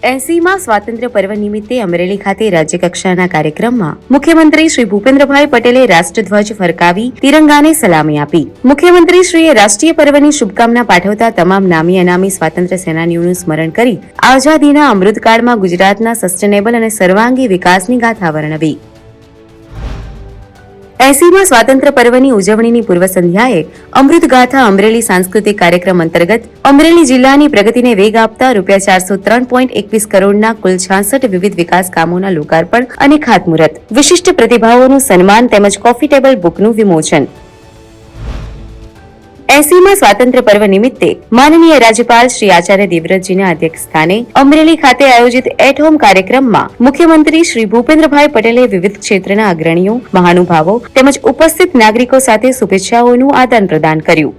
80માં સ્વાતંત્ર્ય પર્વ નિમિત્તે અમરેલી ખાતે રાજ્યકક્ષાના કાર્યક્રમમાં મુખ્યમંત્રી શ્રી ભૂપેન્દ્રભાઈ પટેલે રાષ્ટ્રધ્વજ ફરકાવી તિરંગાને સલામી આપી. મુખ્યમંત્રીશ્રીએ રાષ્ટ્રીય પર્વની શુભકામના પાઠવતા તમામ નામી અનામી સ્વાતંત્ર્ય સેનાનીઓનું સ્મરણ કરી આઝાદીના અમૃતકાળમાં ગુજરાતના સસ્ટેનેબલ અને સર્વાંગી વિકાસની ગાથા વર્ણવી. 80માં સ્વાતંત્ર્ય પર્વની ઉજવણીની પૂર્વ સંધ્યાએ અમૃત ગાથા અમરેલી સાંસ્કૃતિક કાર્યક્રમ અંતર્ગત અમરેલી જિલ્લાની પ્રગતિને વેગ આપતા ₹403.21 કરોડના કુલ 66 વિવિધ વિકાસ કામોના લોકાર્પણ અને ખાતમુહૂર્ત, વિશિષ્ટ પ્રતિભાવોનું સન્માન તેમજ કોફી ટેબલ બુકનું વિમોચન. 80માં સ્વાતંત્ર્ય પર્વ નિમિત્તે માનનીય રાજ્યપાલ શ્રી આચાર્ય દેવવ્રતજીના અધ્યક્ષસ્થાને અમરેલી ખાતે આયોજિત એટ હોમ કાર્યક્રમમાં મુખ્યમંત્રી શ્રી ભૂપેન્દ્રભાઈ પટેલે વિવિધ ક્ષેત્રના અગ્રણીઓ, મહાનુભાવો તેમજ ઉપસ્થિત નાગરિકો સાથે શુભેચ્છાઓનું આદાન પ્રદાન કર્યું.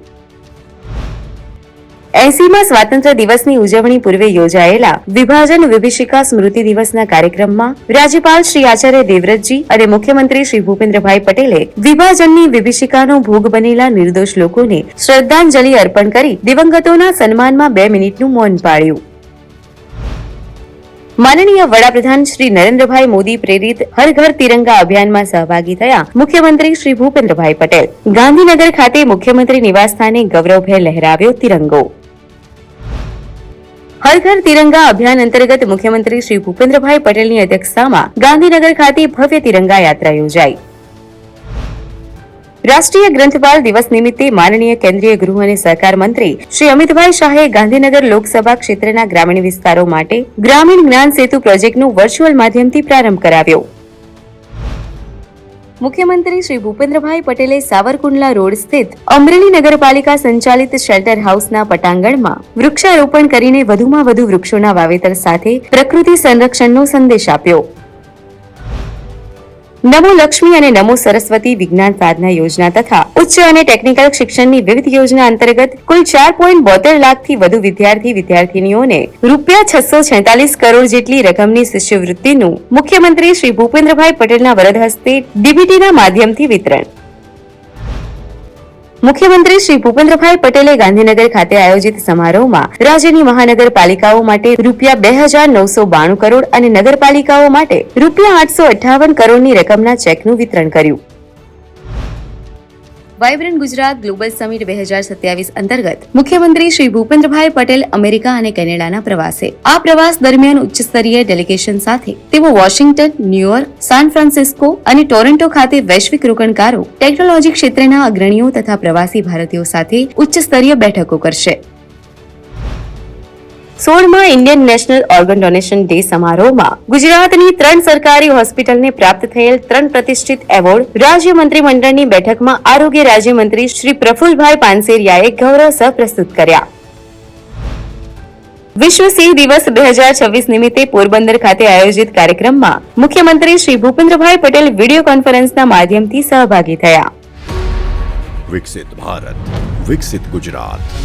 80માં સ્વાતંત્ર્ય દિવસની ઉજવણી પૂર્વે યોજાયેલા વિભાજન વિભીષિકા સ્મૃતિ દિવસના કાર્યક્રમમાં રાજ્યપાલ શ્રી આચાર્ય દેવવ્રતજી અને મુખ્યમંત્રી શ્રી ભૂપેન્દ્રભાઈ પટેલે વિભાજનની વિભીષિકાનો ભોગ બનેલા નિર્દોષ લોકોને શ્રદ્ધાંજલિ અર્પણ કરી દિવંગતોના સન્માનમાં 2 મિનિટનું મૌન પાળ્યું. માનનીય વડાપ્રધાન શ્રી નરેન્દ્રભાઈ મોદી પ્રેરિત હર ઘર તિરંગા અભિયાનમાં સહભાગી થયા મુખ્યમંત્રી શ્રી ભૂપેન્દ્રભાઈ પટેલ. ગાંધીનગર ખાતે મુખ્યમંત્રી નિવાસસ્થાને ગૌરવભેર લહેરાવ્યો તિરંગો. હર ઘર તિરંગા અભિયાન અંતર્ગત મુખ્યમંત્રી શ્રી ભૂપેન્દ્રભાઈ પટેલની અધ્યક્ષતામાં ગાંધીનગર ખાતે ભવ્ય તિરંગા યાત્રા યોજાઈ. રાષ્ટ્રીય ગ્રંથપાલ દિવસ નિમિત્તે માનનીય કેન્દ્રીય ગૃહ અને સહકાર મંત્રી શ્રી અમિતભાઈ શાહે ગાંધીનગર લોકસભા ક્ષેત્રના ગ્રામીણ વિસ્તારો માટે ગ્રામીણ જ્ઞાન સેતુ પ્રોજેક્ટનું વર્ચ્યુઅલ માધ્યમથી પ્રારંભ કરાવ્યો. મુખ્યમંત્રી શ્રી ભૂપેન્દ્રભાઈ પટેલે સાવરકુંડલા રોડ સ્થિત અમરેલી નગરપાલિકા સંચાલિત શેલ્ટર હાઉસના પટાંગણમાં વૃક્ષારોપણ કરીને વધુમાં વધુ વૃક્ષોના વાવેતર સાથે પ્રકૃતિ સંરક્ષણનો સંદેશ આપ્યો. નમો લક્ષ્મી અને નમો સરસ્વતી વિજ્ઞાન સાધના યોજના તથા ઉચ્ચ અને ટેકનિકલ શિક્ષણની વિવિધ યોજના અંતર્ગત કુલ 4.72 લાખથી વધુ વિદ્યાર્થીનીઓને ₹646 કરોડ જેટલી રકમની શિષ્યવૃત્તિનું મુખ્યમંત્રી શ્રી ભૂપેન્દ્રભાઈ પટેલના વરદ હસ્તે ડીબીટીના માધ્યમથી વિતરણ. મુખ્યમંત્રી શ્રી ભૂપેન્દ્રભાઈ પટેલે ગાંધીનગર ખાતે આયોજિત સમારોહમાં રાજ્યની મહાનગરપાલિકાઓ માટે ₹2992 કરોડ અને નગરપાલિકાઓ માટે ₹858 કરોડની રકમના ચેકનું વિતરણ કર્યું. વાઇબ્રન્ટ ગુજરાત ગ્લોબલ સમિટ 2027 અંતર્ગત મુખ્યમંત્રી શ્રી ભૂપેન્દ્રભાઈ પટેલ અમેરિકા અને કેનેડાના પ્રવાસે. આ પ્રવાસ દરમિયાન ઉચ્ચ સ્તરીય ડેલિગેશન સાથે તેઓ વોશિંગ્ટન, ન્યુયોર્ક, સાન ફ્રાન્સિસ્કો અને ટોરન્ટો ખાતે વૈશ્વિક રોકાણકારો, ટેકનોલોજી ક્ષેત્રના અગ્રણીઓ તથા પ્રવાસી ભારતીયો સાથે ઉચ્ચ સ્તરીય બેઠકો કરશે. 16મા Indian national organ donation day સમારોહમાં ગુજરાતની 3 સરકારી હોસ્પિટલને પ્રાપ્ત થયેલ 3 પ્રતિષ્ઠિત એવોર્ડ રાજ્ય મંત્રીમંડળની બેઠકમાં આરોગ્ય રાજ્યમંત્રી શ્રી પ્રફુલભાઈ પાનસેરિયાએ ગૌરવસર પ્રસ્તુત કર્યા. વિશ્વ સિંહ દિવસ 2026 નિમિત્તે પોરબંદર ખાતે આયોજિત કાર્યક્રમમાં મુખ્યમંત્રી શ્રી ભૂપેન્દ્રભાઈ પટેલ વિડીયો કોન્ફરન્સના માધ્યમથી સહભાગી થયા. વિકસિત ભારત, વિકસિત ગુજરાત.